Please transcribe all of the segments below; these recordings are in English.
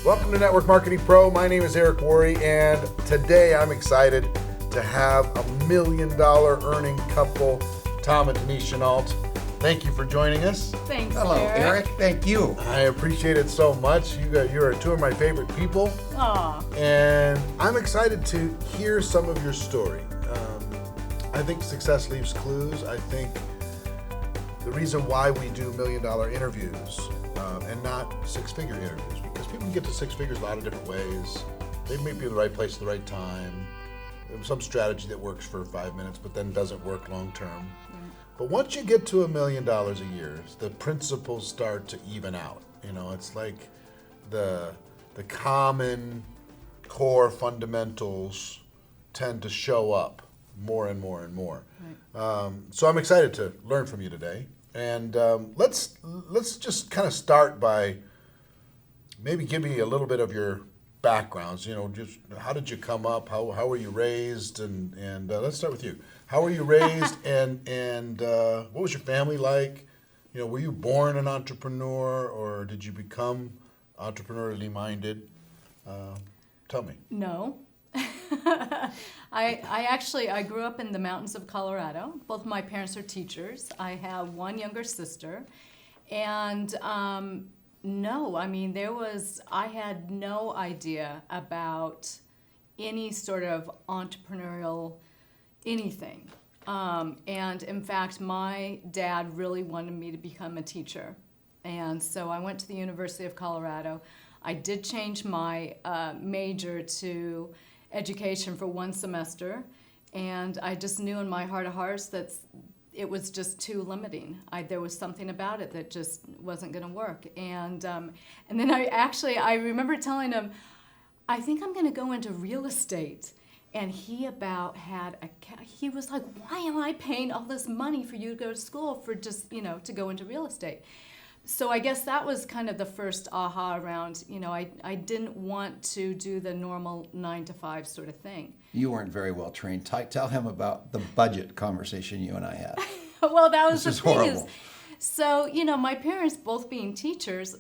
Welcome to Network Marketing Pro. My name is Eric Worre, and today I'm excited to have a $1 million earning couple, Tom and Denice Chenault. Thank you for joining us. Thanks, Hello, Eric. Thank you. I appreciate it so much. You're two of my favorite people. Aw. And I'm excited to hear some of your story. I think success leaves clues. I think the reason why we do $1 million interviews and not six-figure interviews, because people can get to six figures a lot of different ways. They may be in the right place at the right time. There's some strategy that works for 5 minutes, but then doesn't work long term. But once you get to $1 million a year, the principles start to even out. You know, it's like the common core fundamentals tend to show up more and more and more. Right. So I'm excited to learn from you today. And let's just kind of start by maybe give me a little bit of your backgrounds. You know, just how did you come up? How were you raised? And let's start with you. How were you raised? and what was your family like? You know, were you born an entrepreneur, or did you become entrepreneurially minded? Tell me. No. I grew up in the mountains of Colorado. Both my parents are teachers. I have one younger sister. And no, I mean, I had no idea about any sort of entrepreneurial anything. And in fact, my dad really wanted me to become a teacher. And so I went to the University of Colorado. I did change my major to education for one semester, and I just knew in my heart of hearts that it was just too limiting. There was something about it that just wasn't going to work. And then I remember telling him, I think I'm going to go into real estate. And he was like, why am I paying all this money for you to go to school for just, to go into real estate? So I guess that was kind of the first aha around, I didn't want to do the normal 9-to-5 sort of thing. You weren't very well trained. Tell him about the budget conversation you and I had. Well, that was this the is thing. Horrible. So, my parents both being teachers,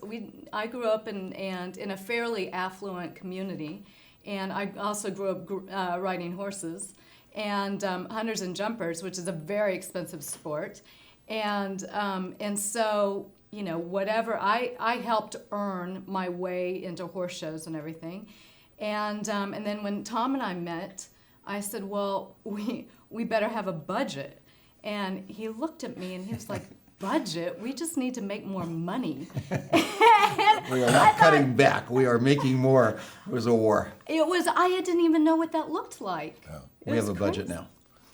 I grew up in a fairly affluent community, and I also grew up riding horses and hunters and jumpers, which is a very expensive sport, and so. Whatever, I helped earn my way into horse shows and everything. And then when Tom and I met, I said, well, we better have a budget. And he looked at me and he was like, budget? We just need to make more money. We are not cutting back. We are making more. It was a war. I didn't even know what that looked like. Oh. We have a budget now.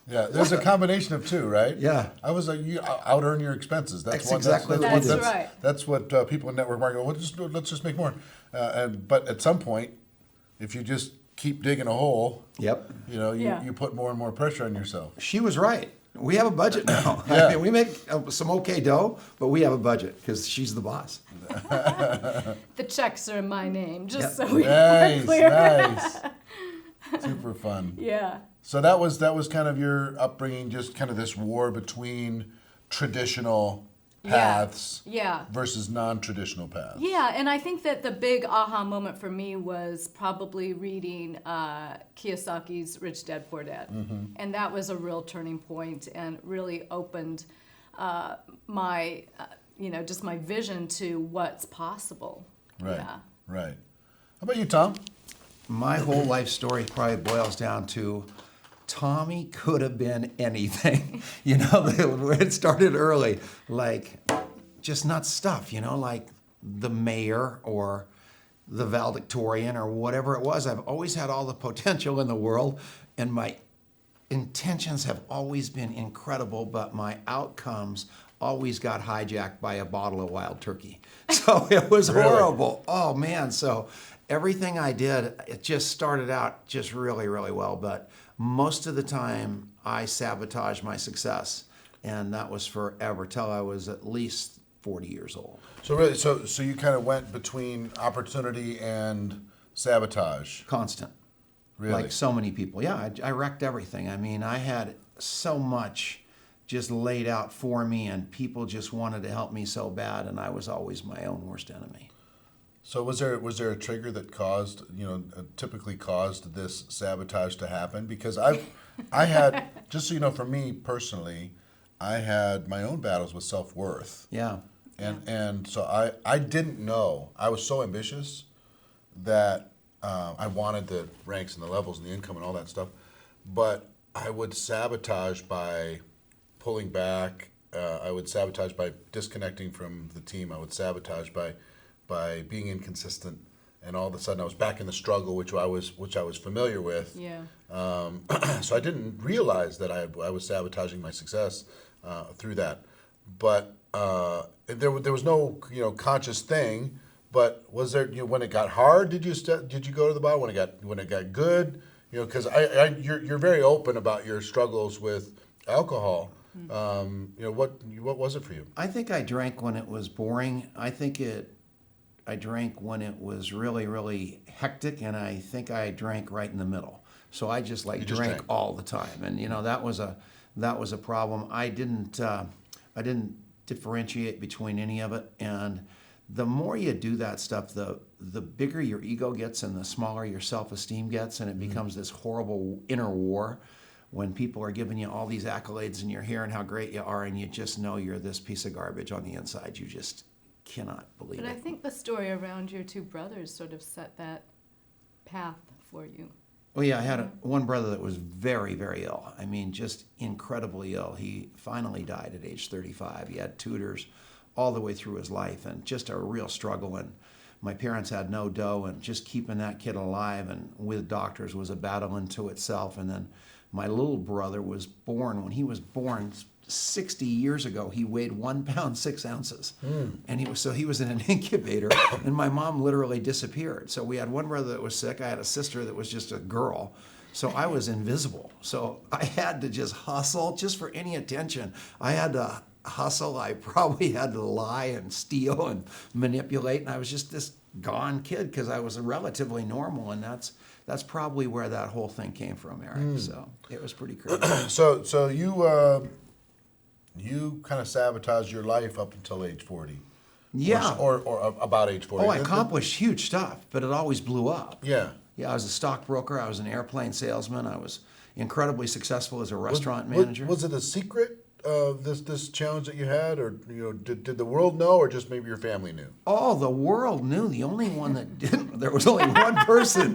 Yeah, there's a combination of two, right? Yeah. You out earn your expenses. That's exactly what we do. Right. That's what people in network marketing go, let's just make more. But at some point, if you just keep digging a hole, Yep. You put more and more pressure on yourself. She was right. We have a budget now. Yeah. I mean, we make some okay dough, but we have a budget because she's the boss. The checks are in my name, just Yep. so we are clear. Nice. Super fun. Yeah. So that was kind of your upbringing, just kind of this war between traditional paths versus non-traditional paths. Yeah, and I think that the big aha moment for me was probably reading Kiyosaki's Rich Dad, Poor Dad. Mm-hmm. And that was a real turning point and really opened my, just my vision to what's possible. Right, Yeah. right. How about you, Tom? My whole life story probably boils down to Tommy could have been anything. It started early, like just nuts stuff, like the mayor or the valedictorian or whatever it was. I've always had all the potential in the world, and my intentions have always been incredible, but my outcomes always got hijacked by a bottle of wild turkey. So it was Really? horrible. Oh man, so everything I did, it just started out just really, really well, but most of the time I sabotaged my success, and that was forever, till I was at least 40 years old. So really, so you kind of went between opportunity and sabotage. Constant. Really? Like so many people. Yeah, I wrecked everything. I mean, I had so much just laid out for me, and people just wanted to help me so bad, and I was always my own worst enemy. So was there a trigger that caused, typically caused this sabotage to happen? Because I had, just so you know, for me personally, I had my own battles with self-worth. Yeah. And so I didn't know. I was so ambitious that I wanted the ranks and the levels and the income and all that stuff, but I would sabotage by pulling back. I would sabotage by disconnecting from the team. I would sabotage by being inconsistent, and all of a sudden I was back in the struggle, which I was familiar with. Yeah. So I didn't realize that I was sabotaging my success through that, but there was no conscious thing. But was there, when it got hard, did you go to the bar? When it got good, because you're very open about your struggles with alcohol. What was it for you? I think I drank when it was boring. I drank when it was really, really hectic, and I think I drank right in the middle. So I just drank all the time, and that was a problem. I didn't differentiate between any of it, and the more you do that stuff, the bigger your ego gets and the smaller your self-esteem gets, and it becomes this horrible inner war when people are giving you all these accolades and you're hearing how great you are, and you just know you're this piece of garbage on the inside. You just cannot believe it. But I think the story around your two brothers sort of set that path for you. Oh yeah, I had one brother that was very, very ill. I mean, just incredibly ill. He finally died at age 35. He had tutors all the way through his life, and just a real struggle. And my parents had no dough, and just keeping that kid alive and with doctors was a battle unto itself. And then my little brother was born. When he was born 60 years ago, he weighed 1 pound 6 ounces, and he was in an incubator, and my mom literally disappeared. So we had one brother that was sick. I had a sister that was just a girl. So I was invisible. So I had to just hustle just for any attention. I had to hustle. I probably had to lie and steal and manipulate, and I was just this gone kid because I was relatively normal, and that's probably where that whole thing came from, Eric. So it was pretty crazy. So you kind of sabotaged your life up until age 40. Yeah. Or about age 40. Oh, I accomplished huge stuff, but it always blew up. Yeah. Yeah, I was a stockbroker. I was an airplane salesman. I was incredibly successful as a restaurant manager. Was it a secret, this challenge that you had, or did the world know, or just maybe your family knew? Oh, the world knew. The only one that didn't, there was only one person,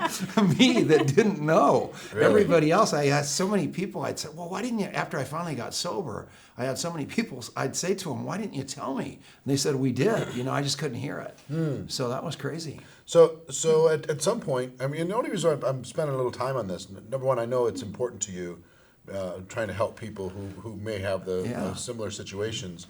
me, that didn't know. Really? Everybody else, I had so many people, I'd say, well, why didn't you, after I finally got sober, I had so many people, I'd say to them, why didn't you tell me? And they said, we did. I just couldn't hear it. So that was crazy. So at some point, I mean, the only reason I'm spending a little time on this, number one, I know it's important to you, trying to help people who may have the similar situations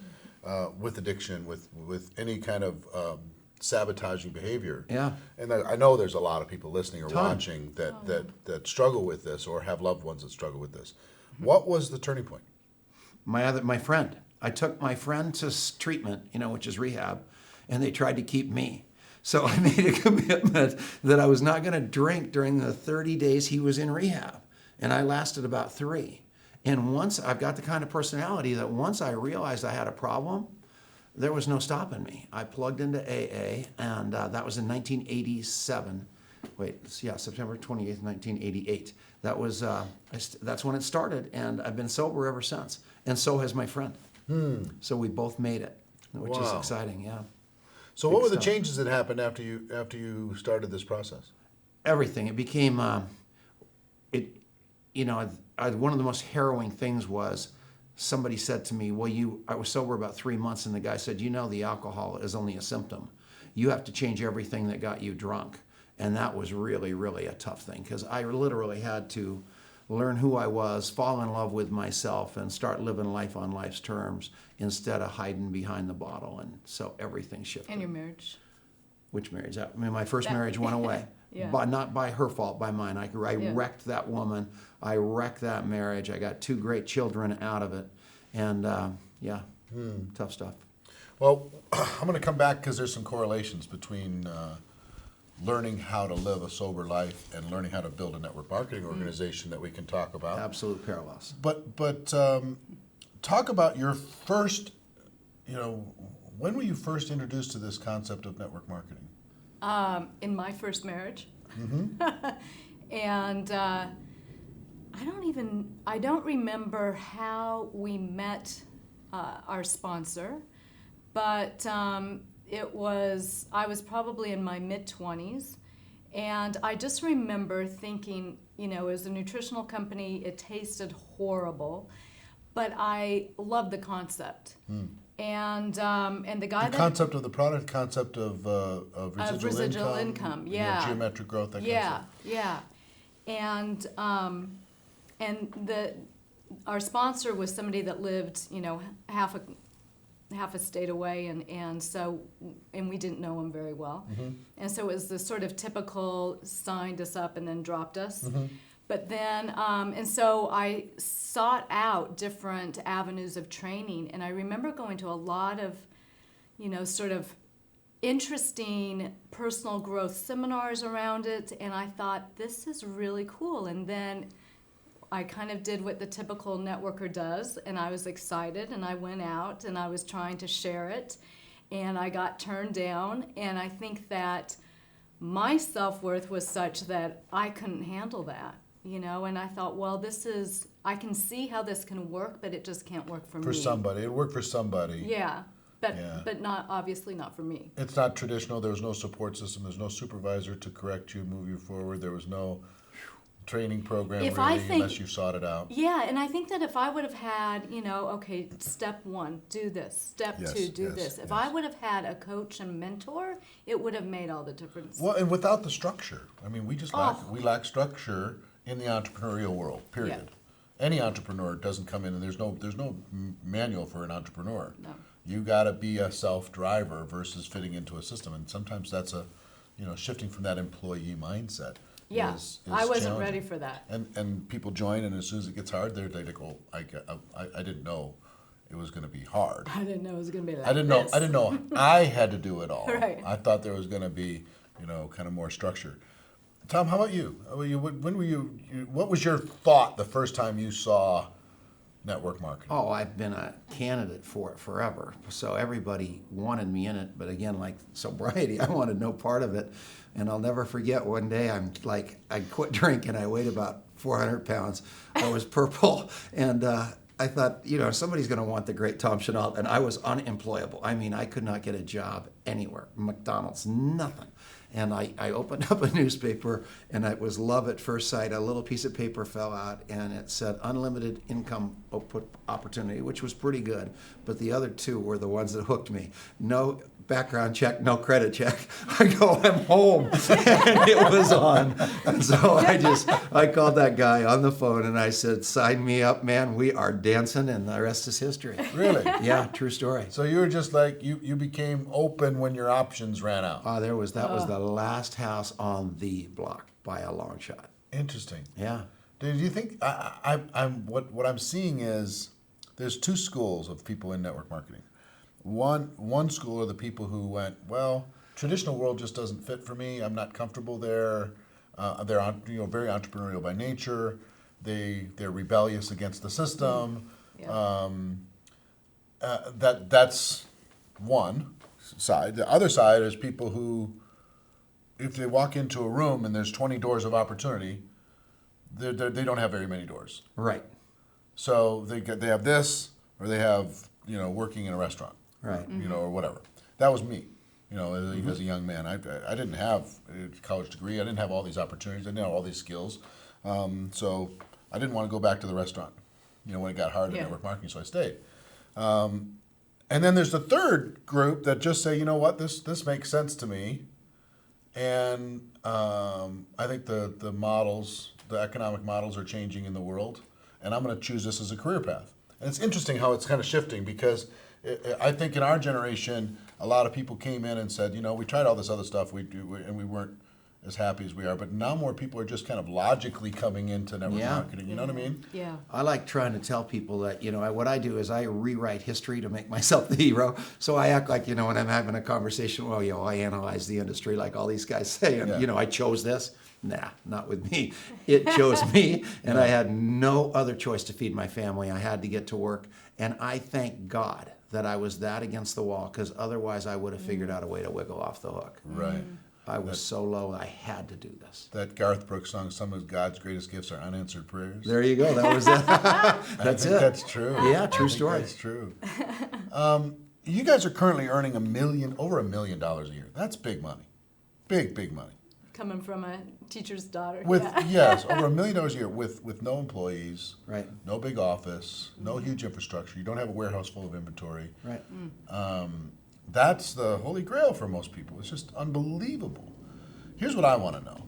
with addiction, with any kind of sabotaging behavior. Yeah. And I know there's a lot of people listening or watching that struggle with this, or have loved ones that struggle with this. What was the turning point? My friend. I took my friend to treatment, which is rehab, and they tried to keep me. So I made a commitment that I was not going to drink during the 30 days he was in rehab. And I lasted about 3. And once I've got the kind of personality that once I realized I had a problem, there was no stopping me. I plugged into AA, and that was in 1987. September 28th, 1988. That was that's when it started, and I've been sober ever since. And so has my friend. So we both made it, which is exciting. Yeah. So what were the changes that happened after you started this process? Everything. It became one of the most harrowing things was somebody said to me, I was sober about 3 months, and the guy said, the alcohol is only a symptom. You have to change everything that got you drunk. And that was really, really a tough thing, because I literally had to learn who I was, fall in love with myself, and start living life on life's terms instead of hiding behind the bottle. And so everything shifted. And your marriage? Which marriage? My first marriage went away. Yeah. Not by her fault, by mine. I wrecked that woman. I wrecked that marriage. I got 2 great children out of it. And tough stuff. Well, I'm going to come back because there's some correlations between learning how to live a sober life and learning how to build a network marketing organization that we can talk about. Absolute parallels. But talk about your first, when were you first introduced to this concept of network marketing? In my first marriage. Mm-hmm. And I don't remember how we met our sponsor, but I was probably in my mid-20s, and I just remember thinking, it was a nutritional company, it tasted horrible, but I loved the concept. And the guy The concept of the product, concept of residual income, you know, yeah. geometric growth, that kind of stuff. Yeah. And our sponsor was somebody that lived, half a state away, and we didn't know him very well. Mm-hmm. And so it was the sort of typical signed us up and then dropped us. Mm-hmm. But then, and so I sought out different avenues of training, and I remember going to a lot of, sort of interesting personal growth seminars around it, and I thought, this is really cool. And then I kind of did what the typical networker does, and I was excited, and I went out, and I was trying to share it, and I got turned down, and I think that my self-worth was such that I couldn't handle that. And I thought, well, I can see how this can work, but it just can't work for me. For somebody. It worked for somebody. Yeah, but obviously not for me. It's not traditional. There was no support system. There's no supervisor to correct you, move you forward. There was no training program unless you sought it out. Yeah, and I think that if I would have had, okay, step 1, do this. Step 2, do this. If I would have had a coach and mentor, it would have made all the difference. Well, and without the structure. I mean, we lack structure in the entrepreneurial world, period. Yeah. Any entrepreneur doesn't come in, and there's no manual for an entrepreneur. No. You got to be a self-driver versus fitting into a system, and sometimes that's shifting from that employee mindset. Yeah, is I wasn't challenging. ready for that. And people join, and as soon as it gets hard, they're like, "Oh, I didn't know it was going to be hard. I didn't know it was going to be like I didn't know I had to do it all. Right. I thought there was going to be, kind of more structure." Tom, how about you? When were you? What was your thought the first time you saw network marketing? Oh, I've been a candidate for it forever. So everybody wanted me in it. But again, like sobriety, I wanted no part of it. And I'll never forget one day I quit drinking. I weighed about 400 pounds. I was purple. And I thought, somebody's going to want the great Tom Chenault. And I was unemployable. I mean, I could not get a job anywhere. McDonald's, nothing. And I opened up a newspaper, and it was love at first sight. A little piece of paper fell out, and it said unlimited income output opportunity, which was pretty good. But the other two were the ones that hooked me. No background check, no credit check. I go, I'm home, and it was on. And so I called that guy on the phone, and I said, sign me up, man. We are dancing, and the rest is history. Really? Yeah, true story. So you were just like, you became open when your options ran out. That was the last house on the block by a long shot. Interesting. Yeah. Do you think what I'm seeing is there's two schools of people in network marketing. One school are the people who went, well, traditional world just doesn't fit for me. I'm not comfortable there. They're very entrepreneurial by nature. They're rebellious against the system. Yeah. That's one side. The other side is people who, if they walk into a room and there's 20 doors of opportunity, they don't have very many doors. Right. So they have this, or they have working in a restaurant. Right. Or whatever. That was me. As a young man, I didn't have a college degree. I didn't have all these opportunities. I didn't have all these skills. So I didn't want to go back to the restaurant. When it got hard in network marketing, so I stayed. And then there's the third group that just say, you know what, this makes sense to me. And I think the economic models are changing in the world, and I'm going to choose this as a career path. And it's interesting how it's kind of shifting, because I think in our generation, a lot of people came in and said, we tried all this other stuff, and we weren't as happy as we are. But now more people are just kind of logically coming into network marketing. You know what I mean? Yeah. I like trying to tell people that, what I do is I rewrite history to make myself the hero. So I act like, when I'm having a conversation, I analyze the industry like all these guys say. And, I chose this. Nah, not with me. It chose me, and I had no other choice to feed my family. I had to get to work, and I thank God that I was that against the wall, because otherwise I would have figured out a way to wiggle off the hook. Right. I was so low, I had to do this. That Garth Brooks song, "Some of God's greatest gifts are unanswered prayers." There you go. That was it. That's it. That's true. Yeah, true story. That's true. You guys are currently earning over $1 million a year. That's big money. Big money. Coming from a teacher's daughter. With yeah. yes, over $1 million a year with no employees, Right. no big office, no huge infrastructure. You don't have a warehouse full of inventory. Right. That's the holy grail for most people. It's just unbelievable. Here's what I want to know: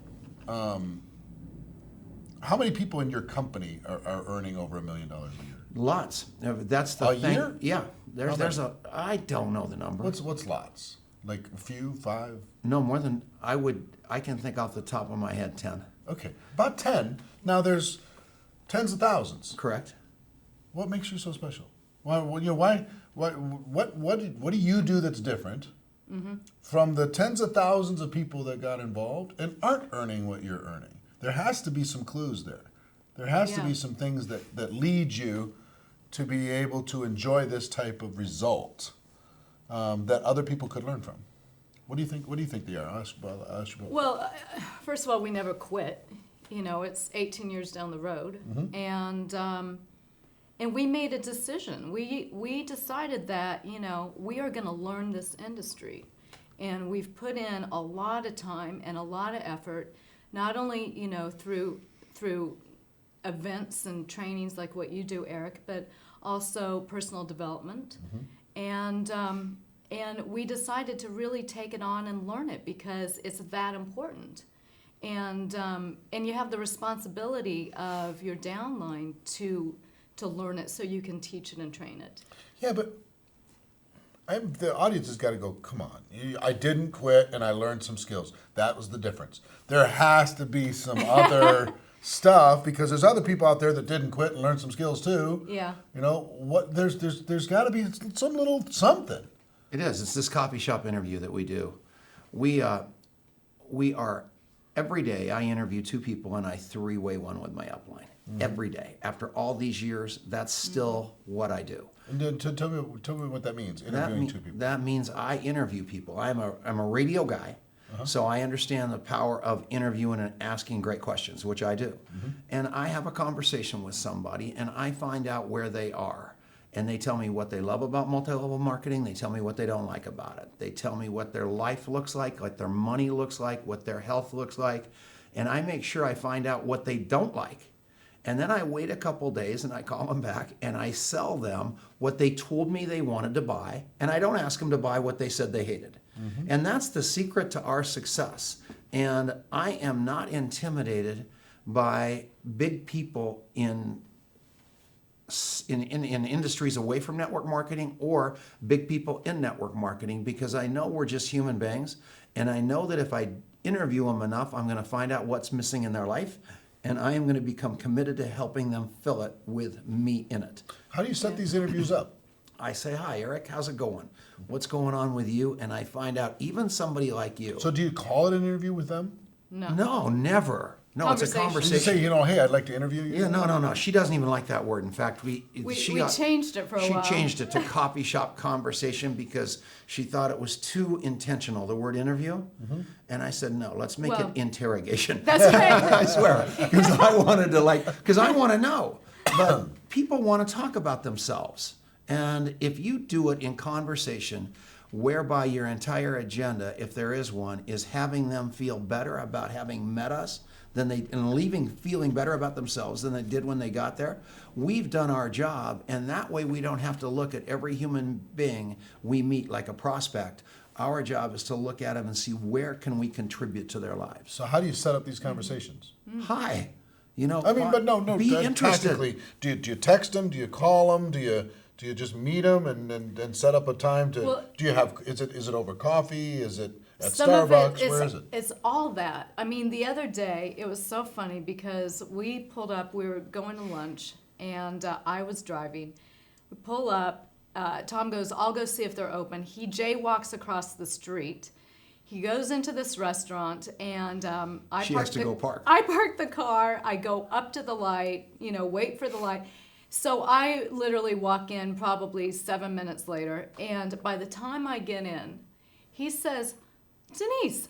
how many people in your company are earning over $1 million a year? Lots. That's the A thing. year? Yeah. How There's I don't know the number. What's lots? Like a few, 5? No, more than I can think off the top of my head 10. Okay, about 10. Now there's tens of thousands. Correct. What makes you so special? Why? What do you do that's different from the tens of thousands of people that got involved and aren't earning what you're earning? There has to be some clues there. There has to be some things that lead you to be able to enjoy this type of result that other people could learn from. What do you think? What do you think they are? I'll ask you about. Well, first of all, we never quit. You know, it's 18 years down the road, and we made a decision. We decided that, you know, we are going to learn this industry, and we've put in a lot of time and a lot of effort, not only, you know, through events and trainings like what you do, Eric, but also personal development, and we decided to really take it on and learn it because it's that important. And you have the responsibility of your downline to learn it so you can teach it and train it. Yeah, but the audience has got to go, come on. I didn't quit and I learned some skills. That was the difference. There has to be some other stuff because there's other people out there that didn't quit and learned some skills too. Yeah. You know, there's got to be some little something. It is. It's this coffee shop interview that we do. We are every day I interview 2 people and I 3-way one with my upline. Every day. After all these years, that's still what I do. And then tell me what that means, interviewing 2 people. That means I interview people. I'm a radio guy, so I understand the power of interviewing and asking great questions, which I do. And I have a conversation with somebody and I find out where they are. And they tell me what they love about multi-level marketing. They tell me what they don't like about it. They tell me what their life looks like, what their money looks like, what their health looks like. And I make sure I find out what they don't like. And then I wait a couple days and I call them back and I sell them what they told me they wanted to buy. And I don't ask them to buy what they said they hated. And that's the secret to our success. And I am not intimidated by big people in industries away from network marketing or big people in network marketing because I know we're just human beings and I know that if I interview them enough, I'm going to find out what's missing in their life and I am going to become committed to helping them fill it with me in it. How do you set these interviews up? I say, hi, Eric, how's it going? What's going on with you? And I find out even somebody like you. So do you call it an interview with them? No, never. No, it's a Conversation. conversation. You say, you know, hey, I'd like to interview you? Yeah, no. She doesn't even like that word. In fact, we changed it for a while. She changed it to coffee shop conversation because she thought it was too intentional, the word interview. And I said, no, let's make it interrogation. That's right. I swear. Because I wanted to because I want to know. But people want to talk about themselves. And if you do it in conversation, whereby your entire agenda, if there is one, is having them feel better about having met us, and leaving feeling better about themselves than they did when they got there, we've done our job, and that way we don't have to look at every human being we meet like a prospect. Our job is to look at them and see where can we contribute to their lives. So how do you set up these conversations? Hi, you know. I mean, but no. Be interested. Tactically, do you text them? Do you call them? Do you just meet them and set up a time to? Well, do you have? Is it over coffee? Is it at Some of Starbucks? it Where is it? It's all that. I mean, the other day, it was so funny because we pulled up, we were going to lunch, and I was driving. We pull up, Tom goes, I'll go see if they're open. He jaywalks across the street. He goes into this restaurant, and She has to go park. I park the car, I go up to the light, wait for the light. So I literally walk in probably 7 minutes later, and by the time I get in, he says, Denise,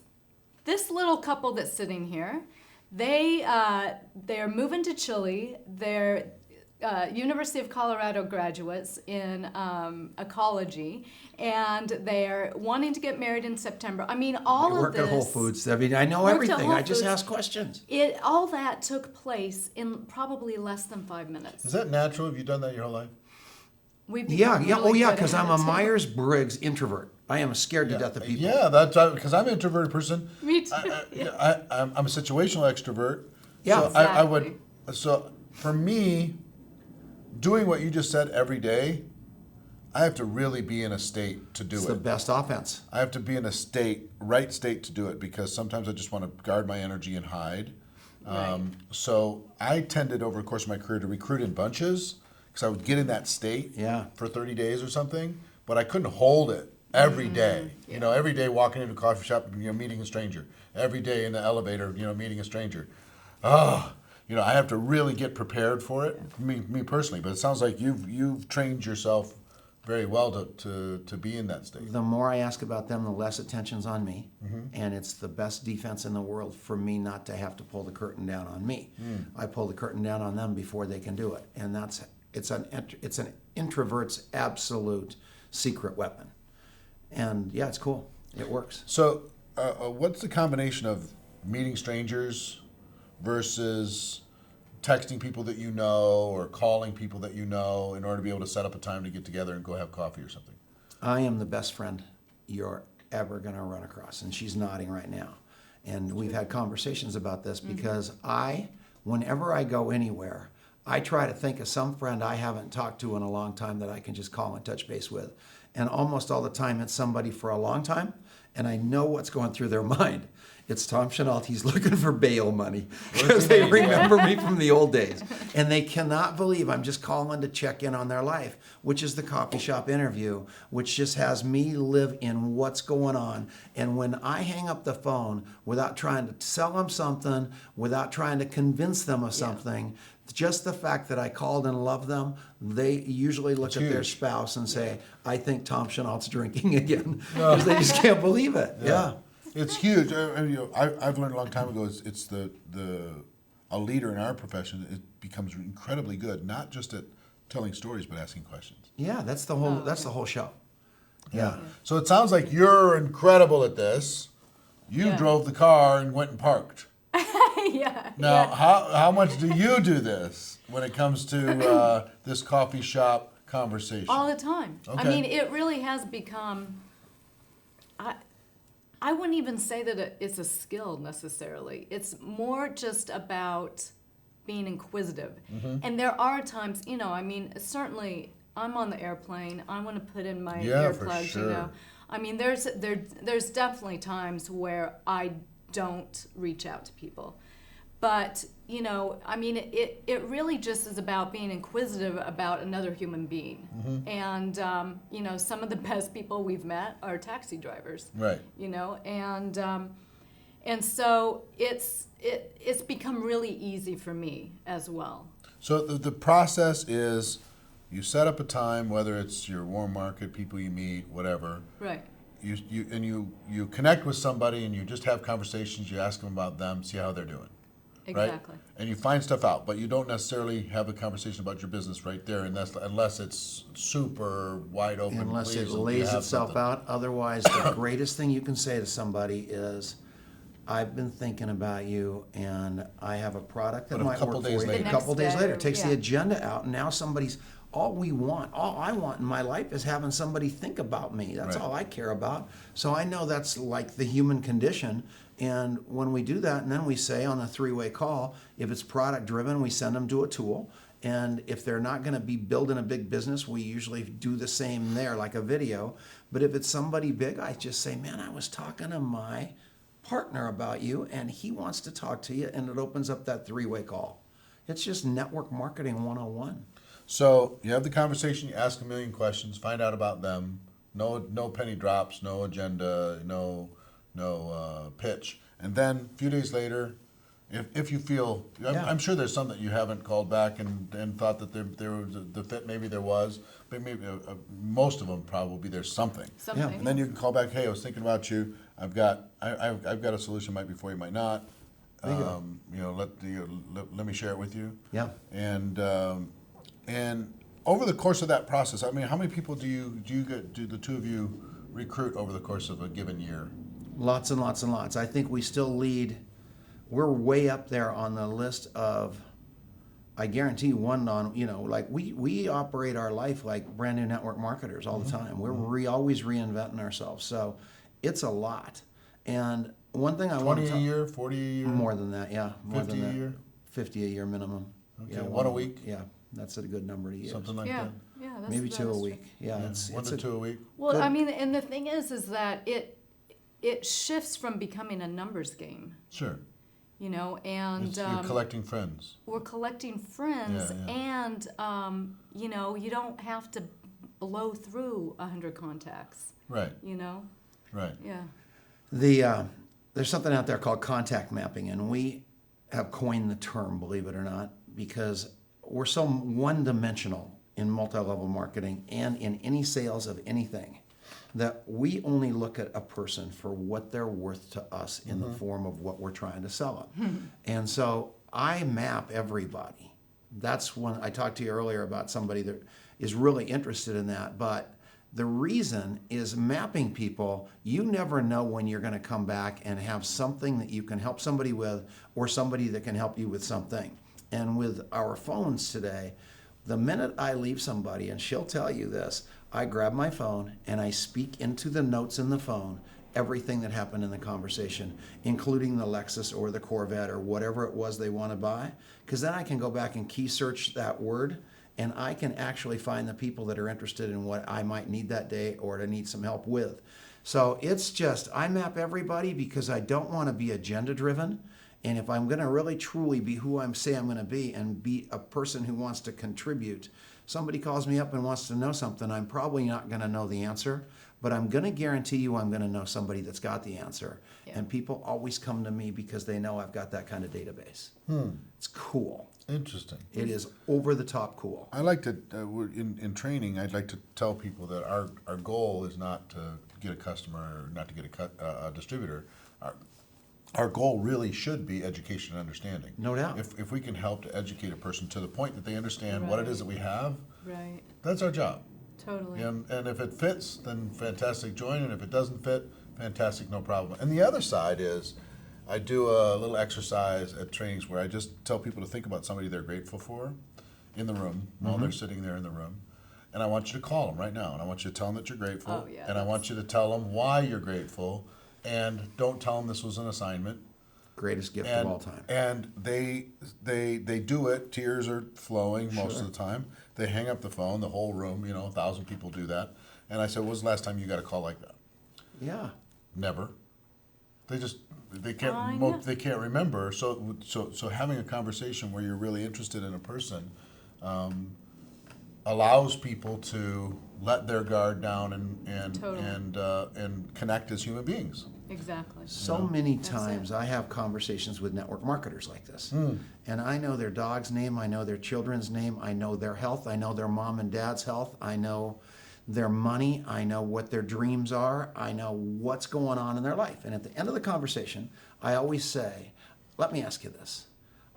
This little couple that's sitting here, they're moving to Chile. They're University of Colorado graduates in ecology, and they're wanting to get married in September. I mean, all I of work this. at Whole Foods. I mean, I know Worked at everything. Whole I just Foods. ask questions. All that took place in probably less than 5 minutes. Is that natural? Have you done that your whole life? We've Yeah, become yeah, really good because at I'm a it. Myers-Briggs introvert. I am scared to death of people. Yeah, that's because I'm an introverted person. Me too. I'm a situational extrovert. Yeah. So I would. Exactly. So for me, doing what you just said every day, I have to really be in a state to do It's it. the best offense. I have to be in a right state to do it, because sometimes I just want to guard my energy and hide. Right. So I tended over the course of my career to recruit in bunches, because I would get in that state Yeah. for 30 days or something, but I couldn't hold it every day. You know, every day walking into a coffee shop, meeting a stranger. Every day in the elevator, meeting a stranger. I have to really get prepared for it, me personally. But it sounds like you've trained yourself very well to be in that state. The more I ask about them, the less attention's on me. And it's the best defense in the world for me not to have to pull the curtain down on me. I pull the curtain down on them before they can do it. And it's an introvert's absolute secret weapon. And yeah, it's cool. It works. So, what's the combination of meeting strangers versus texting people that you know, or calling people that you know, in order to be able to set up a time to get together and go have coffee or something? I am the best friend you're ever going to run across. And she's nodding right now. And we've had conversations about this because whenever I go anywhere, I try to think of some friend I haven't talked to in a long time that I can just call and touch base with. And almost all the time it's somebody for a long time, and I know what's going through their mind. It's Tom Chenault. He's looking for bail money because they remember me from the old days. And they cannot believe I'm just calling to check in on their life, which is the coffee shop interview, which just has me live in what's going on. And when I hang up the phone without trying to sell them something, without trying to convince them of something, just the fact that I called and loved them, they usually look at their spouse and say, I think Tom Chenault's drinking again. Because they just can't believe it. Yeah. It's huge. I've learned a long time ago. It's a leader in our profession. It becomes incredibly good, not just at telling stories, but asking questions. Yeah, that's the whole show. Yeah. So it sounds like you're incredible at this. You Yeah. drove the car and went and parked. Yeah. Now, how much do you do this when it comes to this coffee shop conversation? All the time. I Okay. mean, it really has become. I wouldn't even say that it's a skill necessarily. It's more just about being inquisitive. And there are times, I mean, certainly I'm on the airplane. I want to put in my for earplugs, sure. I mean, there's definitely times where I don't reach out to people. But, I mean, it really just is about being inquisitive about another human being. And, some of the best people we've met are taxi drivers. Right. And so it's become really easy for me as well. So the process is, you set up a time, whether it's your warm market, people you meet, whatever. Right. You connect with somebody and you just have conversations. You ask them about them, see how they're doing. Exactly. Right? And you find stuff out, but you don't necessarily have a conversation about your business right there, unless it's super wide open. Unless it please, and you lays have itself something. out. Otherwise, the greatest thing you can say to somebody is, I've been thinking about you, and I have a product that But a might couple work for days you. later. A The couple next days day, later, it takes the yeah. agenda out, and now somebody's, all I want in my life is having somebody think about me. That's Right. all I care about. So I know that's like the human condition. And when we do that, and then we say on a three-way call, if it's product driven, we send them to a tool. And if they're not going to be building a big business, we usually do the same there, like a video. But if it's somebody big, I just say, man, I was talking to my partner about you, and he wants to talk to you, and it opens up that three-way call. It's just network marketing 101. So you have the conversation, you ask a million questions, find out about them. No penny drops, no agenda, no pitch. And then a few days later, If you feel, Yeah. I'm sure there's some that you haven't called back and thought that there was the fit, maybe there was, but maybe most of them probably there's something. Something. And then you can call back, hey, I was thinking about you. I've got a solution, might be for you, might not. There you go. Let me share it with you. Yeah. And over the course of that process, I mean, how many people do the two of you recruit over the course of a given year? Lots and lots and lots. I think we still lead. We're way up there on the list of, I guarantee you, like we operate our life like brand new network marketers all the time. We're always reinventing ourselves. So it's a lot. And one thing I want to 20 a year, 40 a year? More than that, yeah. More 50 than a that. year? 50 a year minimum. Okay, Yeah, one a week? Yeah, that's a good number to use. Something like Yeah, that? yeah. Maybe that two a is true. week. Yeah, One to two a week? Well, Good. I mean, and the thing is that it shifts from becoming a numbers game, Sure. and You're collecting friends. we're collecting friends, Yeah, and you don't have to blow through 100 contacts. Right, right. Yeah. There's something out there called contact mapping, and we have coined the term, believe it or not, because we're so one-dimensional in multi-level marketing and in any sales of anything that we only look at a person for what they're worth to us in the form of what we're trying to sell them. And so I map everybody. That's when I talked to you earlier about somebody that is really interested in that, but the reason is mapping people. You never know when you're going to come back and have something that you can help somebody with, or somebody that can help you with something. And with our phones today, the minute I leave somebody, and she'll tell you this, I grab my phone and I speak into the notes in the phone everything that happened in the conversation, including the Lexus or the Corvette or whatever it was they want to buy, because then I can go back and key search that word, and I can actually find the people that are interested in what I might need that day or to need some help with. So it's just, I map everybody because I don't want to be agenda driven. And if I'm going to really truly be who I'm saying I'm going to be and be a person who wants to contribute, somebody calls me up and wants to know something, I'm probably not going to know the answer, but I'm going to guarantee you I'm going to know somebody that's got the answer. Yeah. And people always come to me because they know I've got that kind of database. It's cool. Interesting. It is over the top cool. I like to, in training, I'd like to tell people that our goal is not to get a customer or not to get a distributor. Our goal really should be education and understanding. No doubt. If we can help to educate a person to the point that they understand what it is that we have, Right. that's our job. Totally. And if it fits, then fantastic, join. And if it doesn't fit, fantastic, no problem. And the other side is, I do a little exercise at trainings where I just tell people to think about somebody they're grateful for in the room while they're sitting there in the room. And I want you to call them right now. And I want you to tell them that you're grateful. Oh, yeah, and I want you to tell them why you're grateful. And don't tell them this was an assignment. Greatest gift And, of all time. and they do it. Tears are flowing most of the time. They hang up the phone. The whole room, 1,000 people do that. And I said, "When was the last time you got a call like that?" Yeah. Never. They I can't know. they can't remember. So having a conversation where you're really interested in a person allows people to let their guard down Totally. and connect as human beings. Exactly. So many That's times it. I have conversations with network marketers like this. And I know their dog's name, I know their children's name, I know their health, I know their mom and dad's health, I know their money, I know what their dreams are, I know what's going on in their life. And at the end of the conversation, I always say, let me ask you this.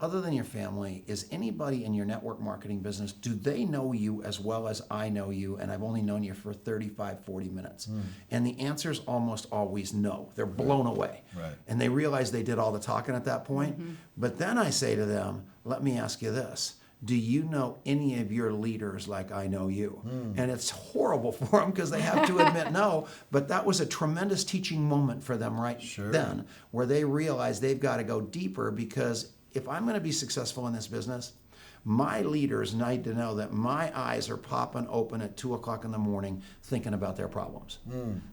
Other than your family, is anybody in your network marketing business, do they know you as well as I know you, and I've only known you for 35, 40 minutes? And the answer is almost always no. They're blown away. Right. And they realize they did all the talking at that point. But then I say to them, let me ask you this. Do you know any of your leaders like I know you? And it's horrible for them because they have to admit no, but that was a tremendous teaching moment for them then, where they realize they've got to go deeper, because if I'm going to be successful in this business, my leaders need to know that my eyes are popping open at 2 o'clock in the morning thinking about their problems.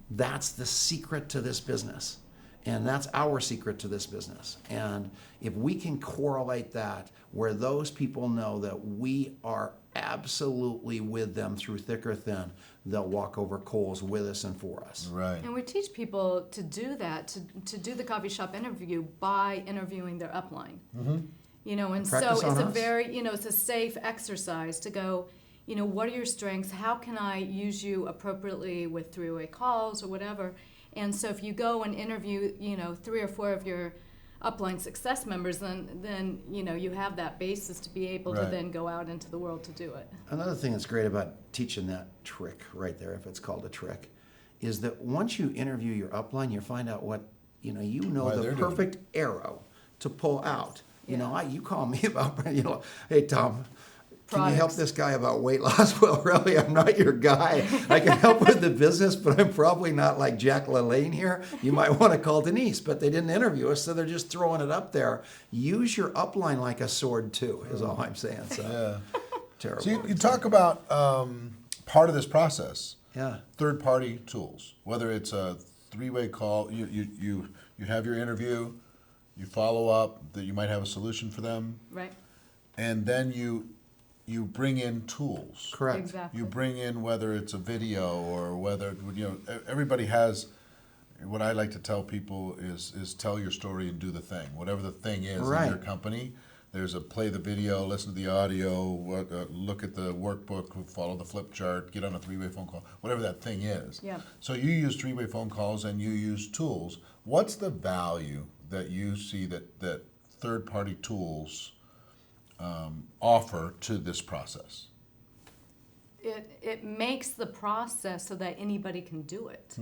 That's the secret to this business. And that's our secret to this business. And if we can correlate that where those people know that we are absolutely with them through thick or thin, they'll walk over coals with us and for us. Right. And we teach people to do that, to do the coffee shop interview by interviewing their upline. You know, and so Practice on it's a us. very, you know, it's a safe exercise to go, you know, what are your strengths? How can I use you appropriately with three-way calls or whatever? And so if you go and interview, you know, 3 or 4 of your upline success members, then you know, you have that basis to be able to Right. then go out into the world to do it. Another thing that's great about teaching that trick right there, if it's called a trick, is that once you interview your upline, you find out what, you know Why the they're doing perfect arrow to pull out. You Yeah. know, you call me about, you know, hey, Tom, can you help Products. this guy about weight loss? Well, really, I'm not your guy. I can help with the business, but I'm probably not like Jack LaLanne here. You might want to call Denise, but they didn't interview us, so they're just throwing it up there. Use your upline like a sword, too, is all I'm saying. So, Yeah. terrible. So you talk about part of this process, Yeah. third-party tools, whether it's a three-way call, you have your interview, you follow up, that you might have a solution for them, Right? and then you bring in tools. Correct. Exactly. You bring in whether it's a video or whether, you know, everybody has, what I like to tell people is tell your story and do the thing. Whatever the thing is Right. in your company, there's a play the video, listen to the audio, look at the workbook, follow the flip chart, get on a three-way phone call, whatever that thing is. Yeah. So you use three-way phone calls and you use tools. What's the value that you see that third-party tools offer to this process? It makes the process so that anybody can do it.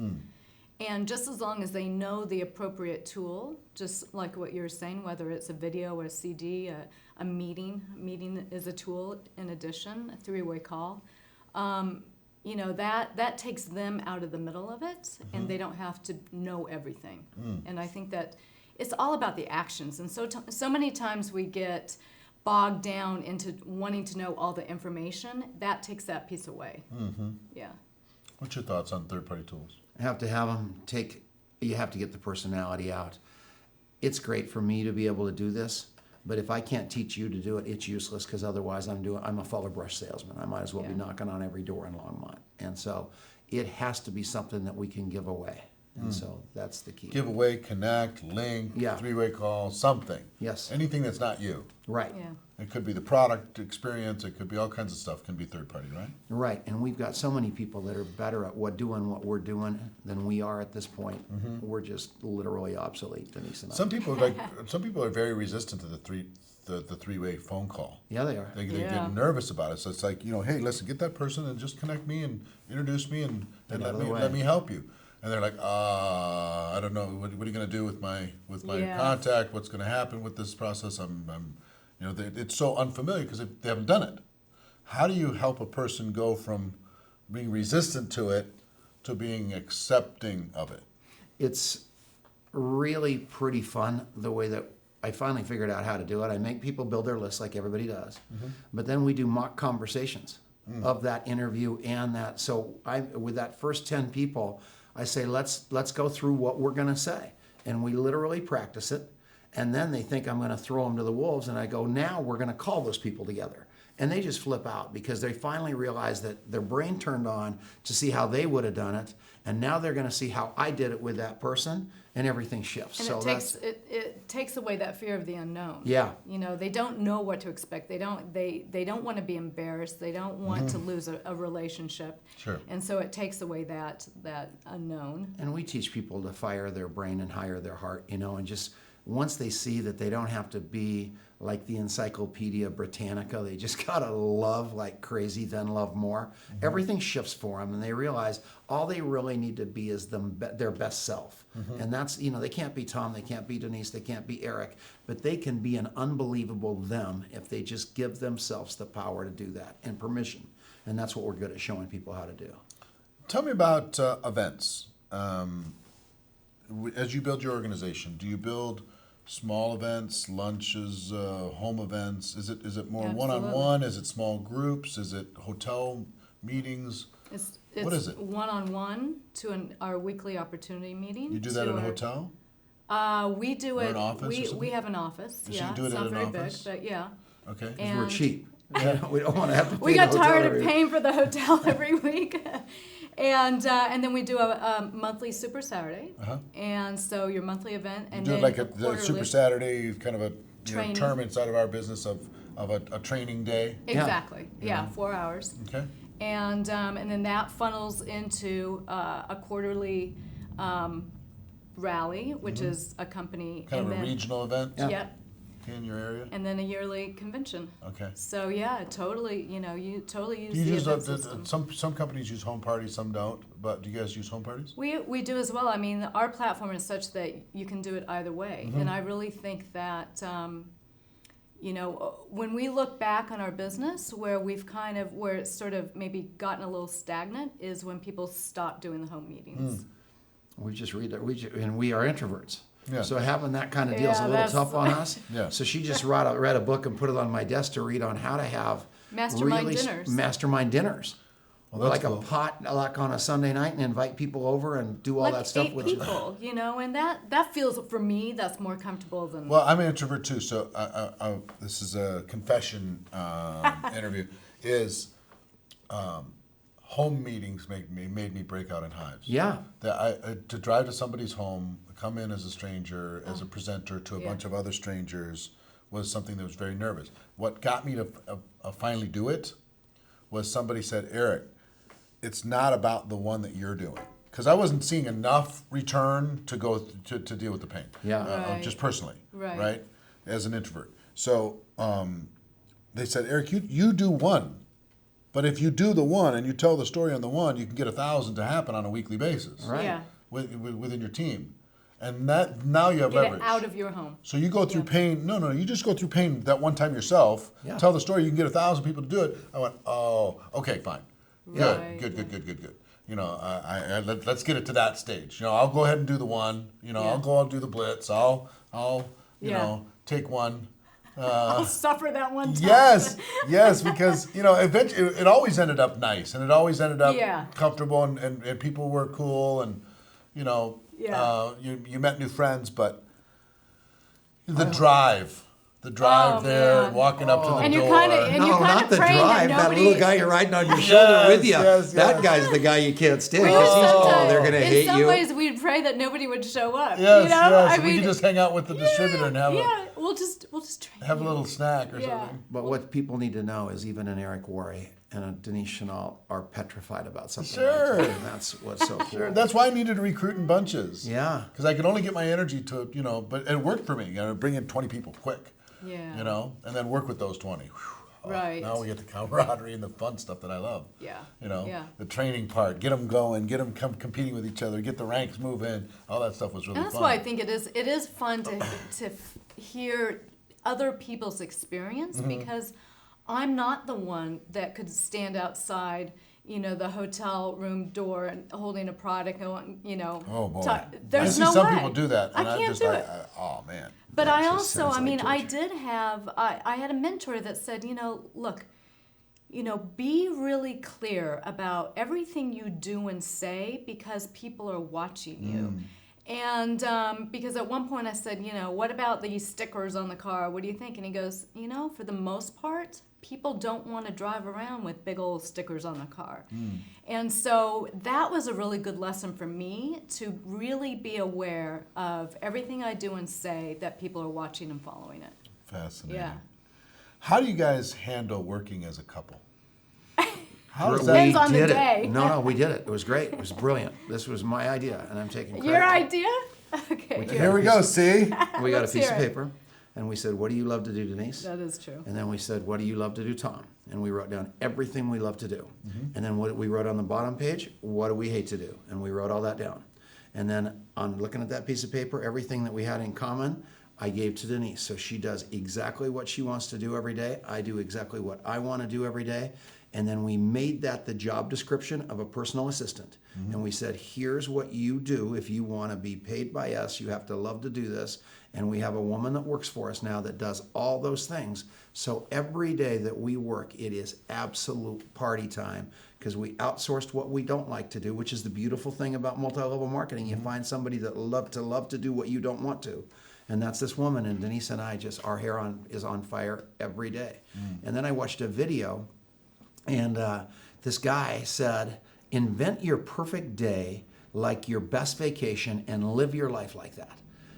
And just as long as they know the appropriate tool, just like what you're saying, whether it's a video or a CD, a meeting is a tool in addition, a three-way call, you know, that takes them out of the middle of it, and they don't have to know everything. And I think that it's all about the actions. And so many times we get bogged down into wanting to know all the information. That takes that piece away. Yeah. What's your thoughts on third-party tools? Have them you have to get the personality out. It's great for me to be able to do this, but if I can't teach you to do it, it's useless, because otherwise I'm a fuller brush salesman. I might as well be Yeah. knocking on every door in Longmont. And so it has to be something that we can give away. And so that's the key. Give away, connect, link, Yeah. three-way call, something. Yes. Anything that's not you. Right. Yeah. It could be the product experience, it could be all kinds of stuff, can be third-party, right? Right. And we've got so many people that are better at doing what we're doing than we are at this point. We're just literally obsolete, Denise and I. Some people are very resistant to the three-way phone call. Yeah, they are. They Yeah. get nervous about it. So it's like, you know, hey, listen, get that person and just connect me and introduce me and Get out let of the way. me help you. And they're like, I don't know, what are you going to do with my Yeah. contact? What's going to happen with this process? You know, it's so unfamiliar because they haven't done it. How do you help a person go from being resistant to it to being accepting of it? It's really pretty fun the way that I finally figured out how to do it. I make people build their lists like everybody does, but then we do mock conversations of that interview and that. So with that first 10 people, I say, let's go through what we're going to say, and we literally practice it. And then they think I'm going to throw them to the wolves, and I go, now we're going to call those people together. And they just flip out because they finally realize that their brain turned on to see how they would have done it, and now they're going to see how I did it with that person, and everything shifts. And So it takes away that fear of the unknown. Yeah. You know, they don't know what to expect. They don't want to be embarrassed. They don't want to lose a relationship. Sure. And so it takes away that unknown. And we teach people to fire their brain and hire their heart, and just once they see that they don't have to be like the Encyclopedia Britannica, they just gotta love like crazy, then love more. Everything shifts for them, and they realize all they really need to be is their best self. And that's, they can't be Tom, they can't be Denise, they can't be Eric, but they can be an unbelievable them if they just give themselves the power to do that and permission. And that's what we're good at showing people how to do. Tell me about events. As you build your organization, do you build small events, lunches, home events? Is it more Absolutely. one-on-one? Is it small groups? Is it hotel meetings? It's What is it? one-on-one to our weekly opportunity meeting. You do that in a to our- hotel? We do Or it. an office or we something? have an office. So you yeah, do it it's at not an very office? big, but yeah. Okay. Because we're And cheap. We don't want to have to pay we got the hotel tired of every- paying for the hotel every week, and then we do a monthly Super Saturday, and so your monthly event, and Do it then like a the quarterly. Super Saturday, kind of a Training. term inside of our business of a training day. Exactly. Yeah, 4 hours. Okay. And then that funnels into a quarterly rally, which is a company. Kind and of a then, regional event Yep. in your area. And then a yearly convention. Okay. So yeah, totally. You totally use Do you the use event system. some companies use home parties, some don't. But do you guys use home parties? We do as well. I mean, our platform is such that you can do it either way, and I really think that. When we look back on our business, where it's sort of maybe gotten a little stagnant, is when people stop doing the home meetings. We just read it. And we are introverts. Yeah. So having that kind of deal is Yeah, a little that's- tough on us. Yeah. So she just read a book and put it on my desk to read on how to have Mastermind dinners. Mastermind dinners. Well, that's Like cool. a pot, like on a Sunday night, and invite people over and do all Like that stuff. 8 Which people, and that feels, for me, that's more comfortable than. Well, I'm an introvert too, so this is a confession interview. Is home meetings made me break out in hives. Yeah. To drive to somebody's home, come in as a stranger, as a presenter to a bunch of other strangers, was something that was very nervous. What got me to finally do it was somebody said, Eric, it's not about the one that you're doing. Because I wasn't seeing enough return to go to deal with the pain. Yeah. Right. Just personally. Right. As an introvert. So they said, Eric, you do one. But if you do the one and you tell the story on the one, you can get 1,000 to happen on a weekly basis. Right. Yeah. Within your team. And that now you have Get leverage. it out of your home. So you go through pain. No, you just go through pain that one time yourself. Yeah. Tell the story. You can get 1,000 people to do it. I went, oh, okay, fine, Right, good. Let's get it to that stage. I'll go ahead and do the one. I'll do the blitz. I'll take one. I'll suffer that one time. Yes, because eventually it always ended up nice, and it always ended up comfortable, and people were cool, and you met new friends, but the drive there, man. walking up to the And door. you're kinda not the praying that drive. That nobody- little guy you're riding on your shoulder with you. yes. That guy's the guy you can't stand. We 'Cause were he's, sometimes- they're going to hate In some you. ways, we'd pray that nobody would show up. Yes. I We mean, could just hang out with the distributor and have we'll just train. have a little snack or Yeah. something. But what people need to know is even an Eric Worre and a Denice Chenault are petrified about something Sure. like that. And that's what's so cool. That's why I needed to recruit in bunches. Yeah. Because I could only get my energy to, but it worked for me. Bring in 20 people quick. Yeah. And then work with those 20. Whew. Right. Now we get the camaraderie and the fun stuff that I love. Yeah. Yeah. The training part, get them going, get them competing with each other, get the ranks moving. All that stuff was really And that's fun. why I think it is fun to hear other people's experience, because I'm not the one that could stand outside, the hotel room door and holding a product. Oh boy. There's I see no some way. people do that, and I I'm can't just do like, it. oh man. But That I just also, sounds I like mean, I torture. did have, I had a mentor that said, look, be really clear about everything you do and say, because people are watching you. And because at one point I said, what about these stickers on the car? What do you think? And he goes, for the most part, people don't want to drive around with big old stickers on the car. And so that was a really good lesson for me, to really be aware of everything I do and say, that people are watching and following it. Fascinating. Yeah. How do you guys handle working as a couple? How does Depends that? on the did day. it. No, we did it. It was great. It was brilliant. This was my idea, and I'm taking credit. Your idea? Okay. Here we go. See. We got a Let's piece hear of it. paper, and we said, what do you love to do, Denise? That is true. And then we said, what do you love to do, Tom? And we wrote down everything we love to do. Mm-hmm. And then what we wrote on the bottom page, what do we hate to do? And we wrote all that down. And then on looking at that piece of paper, everything that we had in common, I gave to Denise. So she does exactly what she wants to do every day. I do exactly what I want to do every day. And then we made that the job description of a personal assistant. And we said, here's what you do if you want to be paid by us. You have to love to do this. And we have a woman that works for us now that does all those things. So every day that we work, it is absolute party time because we outsourced what we don't like to do, which is the beautiful thing about multi-level marketing. You find somebody that love to do what you don't want to. And that's this woman, and Denise and I our hair is on fire every day. And then I watched a video, and this guy said, invent your perfect day like your best vacation and live your life like that.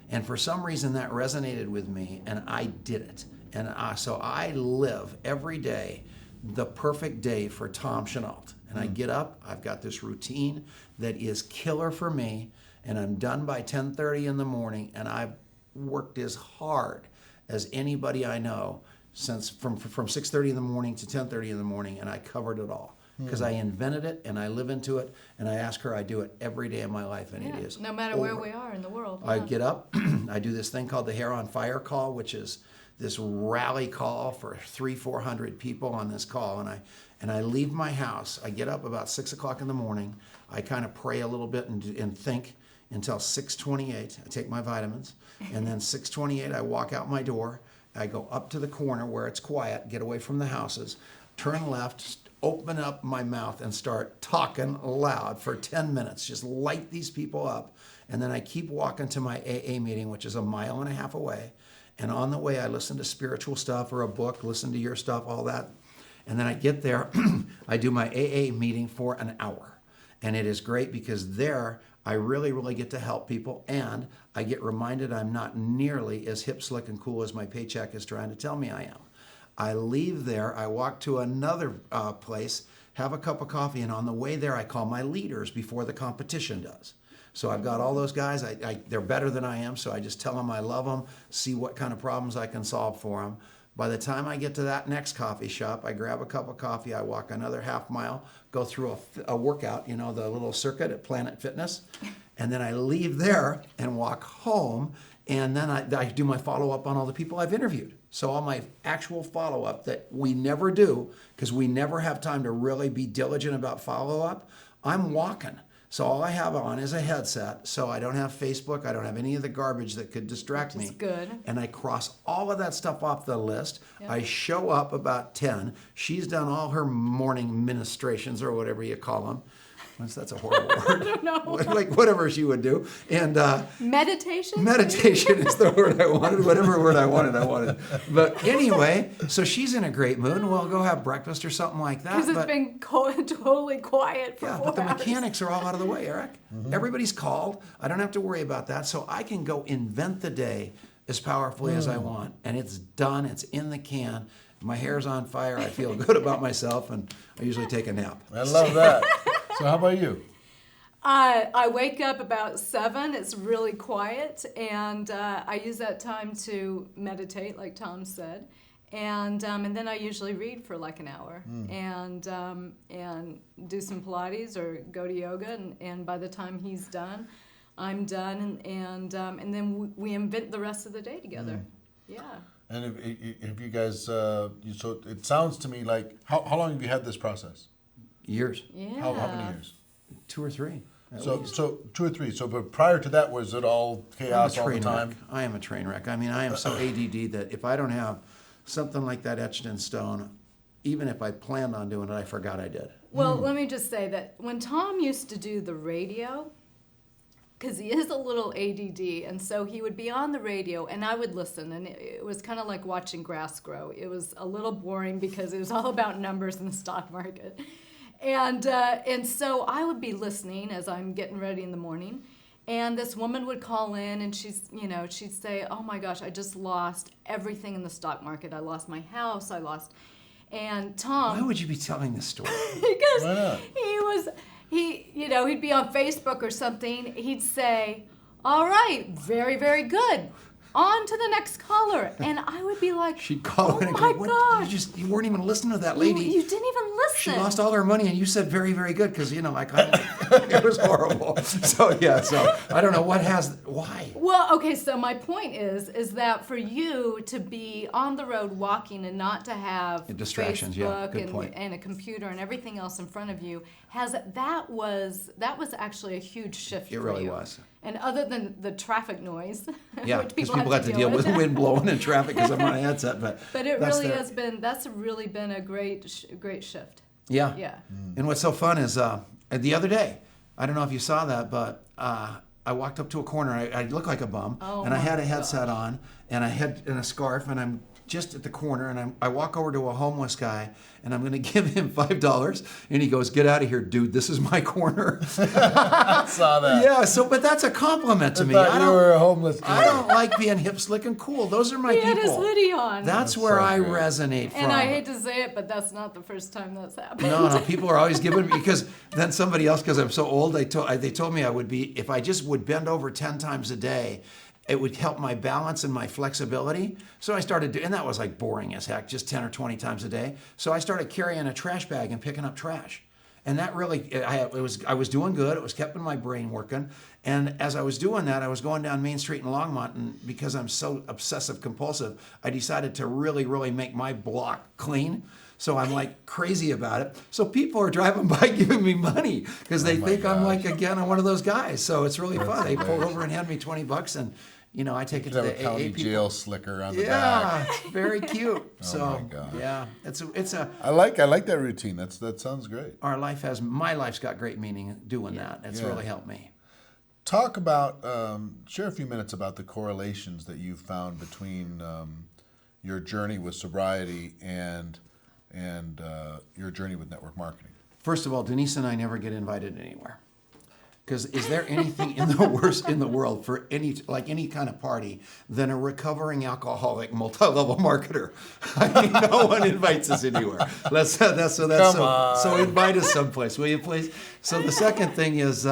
And for some reason that resonated with me, and I did it. And so I live every day the perfect day for Tom Chenault. And I get up, I've got this routine that is killer for me, and I'm done by 10:30 in the morning, and I've worked as hard as anybody I know since from 6:30 in the morning to 10:30 in the morning, and I covered it all. Because I invented it and I live into it, and I ask her, I do it every day of my life, and it is no matter where we are in the world. I get up, I do this thing called the Hair on Fire call, which is this rally call for 300-400 people on this call, and I leave my house. I get up about 6 o'clock in the morning. I kind of pray a little bit and think until 6:28. I take my vitamins, and then 6:28 I walk out my door. I go up to the corner where it's quiet, get away from the houses, turn left, open up my mouth and start talking loud for 10 minutes. Just light these people up. And then I keep walking to my AA meeting, which is 1.5 miles away. And on the way, I listen to spiritual stuff or a book, listen to your stuff, all that. And then I get there, I do my AA meeting for an hour. And it is great because there I really, really get to help people. And I get reminded I'm not nearly as hip, slick, and cool as my paycheck is trying to tell me I am. I leave there, I walk to another place, have a cup of coffee, and on the way there I call my leaders before the competition does. So I've got all those guys, they're better than I am, so I just tell them I love them, see what kind of problems I can solve for them. By the time I get to that next coffee shop, I grab a cup of coffee, I walk another 1/2 mile, go through a workout, the little circuit at Planet Fitness, and then I leave there and walk home, and then I do my follow-up on all the people I've interviewed. So all my actual follow-up that we never do, because we never have time to really be diligent about follow-up, I'm walking. So all I have on is a headset, so I don't have Facebook, I don't have any of the garbage that could distract me. Which is good. And I cross all of that stuff off the list. Yep. I show up about 10. She's done all her morning ministrations, or whatever you call them. That's a horrible word. I don't know. Like whatever she would do. And Meditation? meditation is the word I wanted. Whatever word I wanted. But anyway, so she's in a great mood, and we'll go have breakfast or something like that. Because it's been totally quiet for 4 but the hours. mechanics are all out of the way, Eric. Everybody's called. I don't have to worry about that. So I can go invent the day as powerfully as I want. And it's done. It's in the can. My hair's on fire. I feel good about myself, and I usually take a nap. I love that. So how about you? I wake up about 7. It's really quiet, and I use that time to meditate, like Tom said, and then I usually read for like an hour, and do some Pilates or go to yoga, and by the time he's done, I'm done, and then we invent the rest of the day together. Yeah. And if you guys, so it sounds to me like, how long have you had this process? Years. Yeah. How many years? 2 or 3. So 2 or 3. So, but prior to that, was it all chaos all the time? I am a train wreck. I mean, I am so ADD that if I don't have something like that etched in stone, even if I planned on doing it, I forgot I did. Well, let me just say that when Tom used to do the radio, because he is a little ADD, and so he would be on the radio, and I would listen, and it was kind of like watching grass grow. It was a little boring because it was all about numbers in the stock market. And so I would be listening as I'm getting ready in the morning, and this woman would call in, and she'd say, "Oh my gosh, I just lost everything in the stock market. I lost my house. And Tom." Why would you be telling this story? Because Why not? he'd be on Facebook or something. He'd say, "All right, very, very good. On to the next caller." And I would be like, She'd call "Oh in and my go, "What? gosh. You weren't even listening to that lady. You didn't even listen." She lost all her money, and you said very, very good," because, I kind of It was horrible. So yeah, so I don't know why. Well, okay, so my point is that for you to be on the road walking and not to have Distractions, yeah, Facebook good point. and a computer and everything else in front of you, that was actually a huge shift for you. It really was. And other than the traffic noise, Yeah, which because people have to deal with wind blowing and traffic because I'm on a headset. But it that's really that's really been a great shift. Yeah. Yeah. And what's so fun is the other day, I don't know if you saw that, but I walked up to a corner. I looked like a bum, and I had a headset on, and I had in a scarf, and I'm just at the corner, and I walk over to a homeless guy, and I'm going to give him $5, and he goes, "Get out of here, dude! This is my corner." I saw that. Yeah. But that's a compliment to me. I you were a homeless I kid. don't like being hip, slick, and cool. Those are my He people. had his hoodie on. That's where so I great. resonate from. And I hate to say it, but that's not the first time that's happened. No, people are always giving me, because then somebody else, because I'm so old, they told me I would be, if I just would bend over 10 times a day, it would help my balance and my flexibility. So I started doing, and that was like boring as heck, just 10 or 20 times a day. So I started carrying a trash bag and picking up trash. And that really, I was doing good. It was keeping my brain working. And as I was doing that, I was going down Main Street in Longmont, and because I'm so obsessive compulsive, I decided to really, really make my block clean. So I'm like crazy about it. So people are driving by giving me money because they think I'm like, again, I'm one of those guys. So it's really fun. They pull over and hand me $20, and I take it to Have the a county AA people. jail slicker on the back. Yeah, very cute. So my gosh. yeah, it's a I like that routine. That sounds great. my life's got great meaning doing that. It's Yeah. really helped me. Talk about share a few minutes about the correlations that you've found between your journey with sobriety and your journey with network marketing. First of all, Denise and I never get invited anywhere. Because is there anything in the world for any kind of party than a recovering alcoholic multi-level marketer? I mean, no one invites us anywhere. So invite us someplace, will you please? So the second thing is,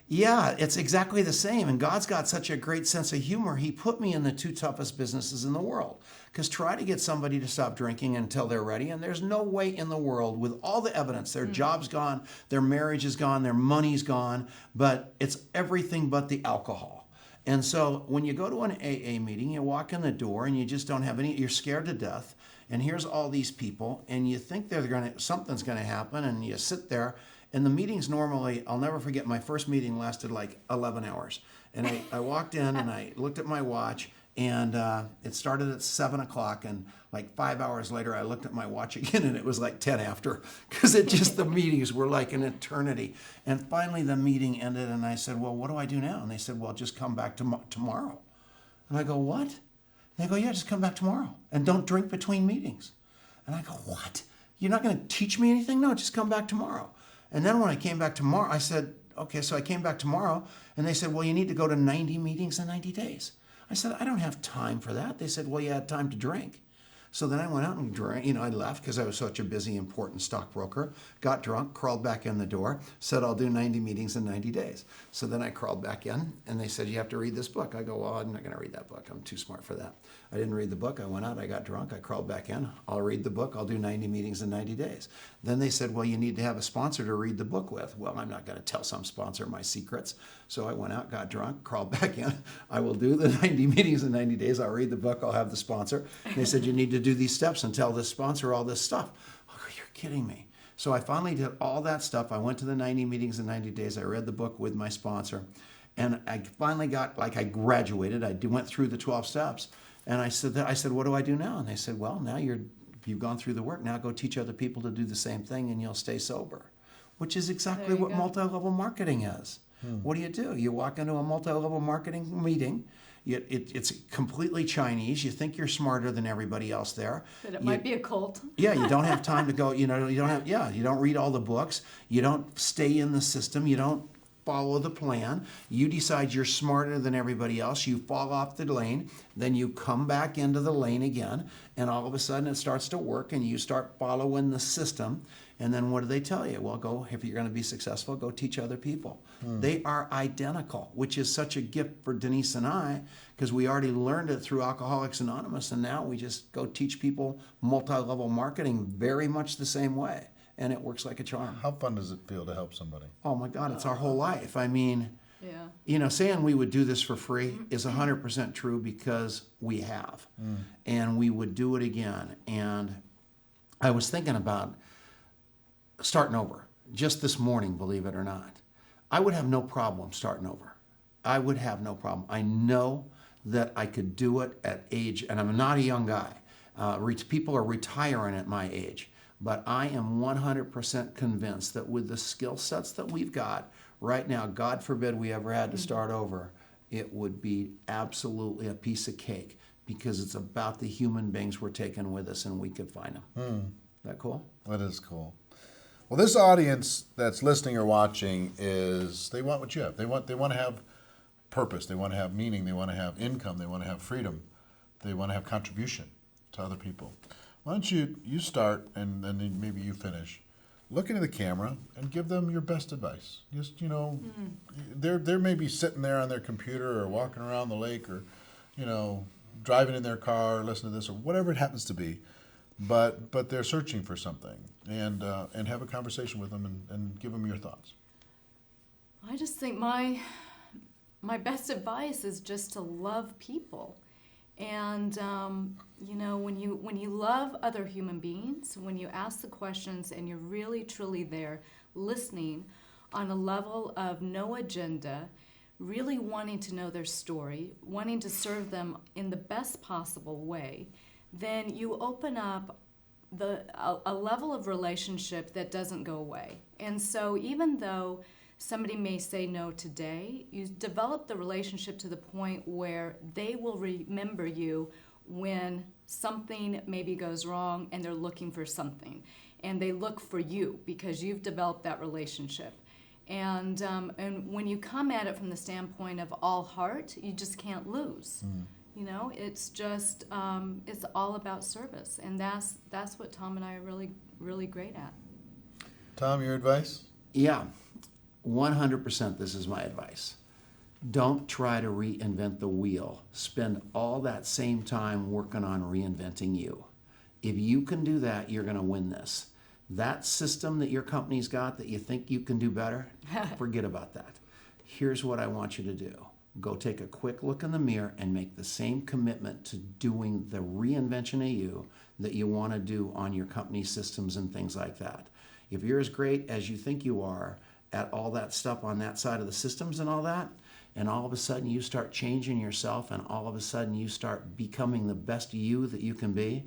it's exactly the same. And God's got such a great sense of humor. He put me in the two toughest businesses in the world. Because try to get somebody to stop drinking until they're ready, and there's no way in the world, with all the evidence, their job's gone, their marriage is gone, their money's gone, but it's everything but the alcohol. And so when you go to an AA meeting, you walk in the door and you just don't have you're scared to death, and here's all these people, and you think something's gonna happen, and you sit there, and the meetings normally, I'll never forget, my first meeting lasted like 11 hours. And I walked in and I looked at my watch, and it started at 7 o'clock, and like 5 hours later, I looked at my watch again, and it was like 10 after, because the meetings were like an eternity. And finally, the meeting ended, and I said, "Well, what do I do now?" And they said, "Well, just come back tomorrow." And I go, "What?" And they go, "Yeah, just come back tomorrow, and don't drink between meetings." And I go, "What? You're not going to teach me anything? No, just come back tomorrow." And then when I came back tomorrow, I said, "Okay," so I came back tomorrow, and they said, "Well, you need to go to 90 meetings in 90 days." I said, "I don't have time for that." They said, "Well, you had time to drink." So then I went out and drank. I left because I was such a busy, important stockbroker. Got drunk, crawled back in the door, said, "I'll do 90 meetings in 90 days." So then I crawled back in, and they said, "You have to read this book." I go, "Well, I'm not going to read that book. I'm too smart for that." I didn't read the book. I went out, I got drunk, I crawled back in. "I'll read the book. I'll do 90 meetings in 90 days. Then they said, "Well, you need to have a sponsor to read the book with." Well, I'm not going to tell some sponsor my secrets. So I went out, got drunk, crawled back in. "I will do the 90 meetings in 90 days. I'll read the book. I'll have the sponsor." And they said, "You need to do these steps and tell this sponsor all this stuff." I go, "You're kidding me." So I finally did all that stuff. I went to the 90 meetings in 90 days. I read the book with my sponsor. And I finally got, I graduated. I went through the 12 steps. And I said, "What do I do now?" And they said, "Well, now you've gone through the work. Now go teach other people to do the same thing, and you'll stay sober," which is exactly what multi-level marketing is. What do? You walk into a multi-level marketing meeting. It's completely Chinese. You think you're smarter than everybody else there. But it might be a cult. Yeah, you don't have time to go. You don't read all the books. You don't stay in the system. You don't follow the plan. You decide you're smarter than everybody else. You fall off the lane. Then you come back into the lane again, and all of a sudden it starts to work, and you start following the system. And then what do they tell you? Well, if you're going to be successful, go teach other people. They are identical, which is such a gift for Denise and I, because we already learned it through Alcoholics Anonymous, and now we just go teach people multi-level marketing very much the same way. and it works like a charm. How fun does it feel to help somebody? Oh my God, it's our whole life. I mean, Yeah. you know, saying we would do this for free is 100% true because we have. And we would do it again. And I was thinking about starting over just this morning, believe it or not. I would have no problem starting over. I would have no problem. I know that I could do it at age, and I'm not a young guy. People are retiring at my age. But I am 100% convinced that with the skill sets that we've got right now, God forbid we ever had to start over, it would be absolutely a piece of cake because it's about the human beings we're taking with us and we could find them. Is that cool? That is cool. Well, this audience that's listening or watching they want what you have. They want to have purpose. They want to have meaning. They want to have income. They want to have freedom. They want to have contribution to other people. Why don't you start and then maybe you finish. Look into the camera and give them your best advice. Just, you know, they're maybe sitting there on their computer or walking around the lake or, you know, driving in their car, listening to this or whatever it happens to be. But they're searching for something and have a conversation with them and give them your thoughts. I just think my best advice is just to love people. And, you know, when you love other human beings, when you ask the questions and you're really, truly there listening on a level of no agenda, really wanting to know their story, wanting to serve them in the best possible way, then you open up a level of relationship that doesn't go away. And so even though somebody may say no today, you develop the relationship to the point where they will remember you when something maybe goes wrong and they're looking for something. And they look for you because you've developed that relationship. And when you come at it from the standpoint of all heart, you just can't lose. You know, it's just, it's all about service. And that's what Tom and I are really, really great at. Tom, your advice? Yeah, 100% this is my advice. Don't try to reinvent the wheel. Spend all that same time working on reinventing you. If you can do that, you're going to win this. That system that your company's got that you think you can do better, forget about that. Here's what I want you to do. Go take a quick look in the mirror and make the same commitment to doing the reinvention of you that you want to do on your company systems and things like that. If you're as great as you think you are at all that stuff on that side of the systems and all that, and all of a sudden you start changing yourself and all of a sudden you start becoming the best you that you can be,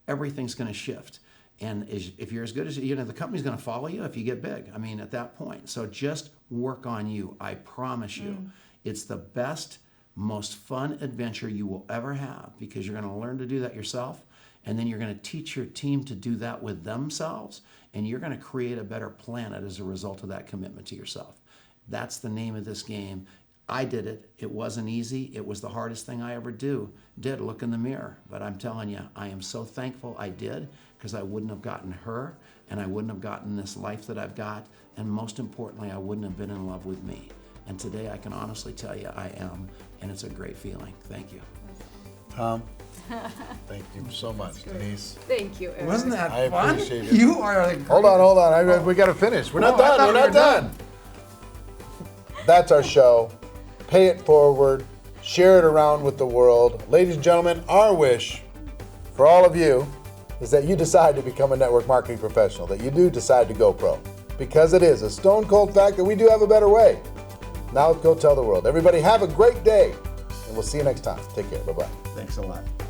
everything's going to shift. And if you're as good as, you know, the company's going to follow you if you get big. I mean, at that point. So just work on you. I promise you. It's the best, most fun adventure you will ever have because you're going to learn to do that yourself. And then you're going to teach your team to do that with themselves. And you're going to create a better planet as a result of that commitment to yourself. That's the name of this game. I did it. It wasn't easy. It was the hardest thing I ever did, look in the mirror. But I'm telling you, I am so thankful I did because I wouldn't have gotten her and I wouldn't have gotten this life that I've got. And most importantly, I wouldn't have been in love with me. And today I can honestly tell you I am, and it's a great feeling. Thank you. Tom, thank you so much. Denise. Thank you, Eric. Wasn't that I fun? appreciate it. You are the Hold on. We got to finish. We're not done. We're not done. That's our show. Pay it forward. Share it around with the world. Ladies and gentlemen, our wish for all of you is that you decide to become a network marketing professional, that you do decide to go pro. Because it is a stone cold fact that we do have a better way. Now let's go tell the world. Everybody have a great day, and we'll see you next time. Take care. Bye-bye. Thanks a lot.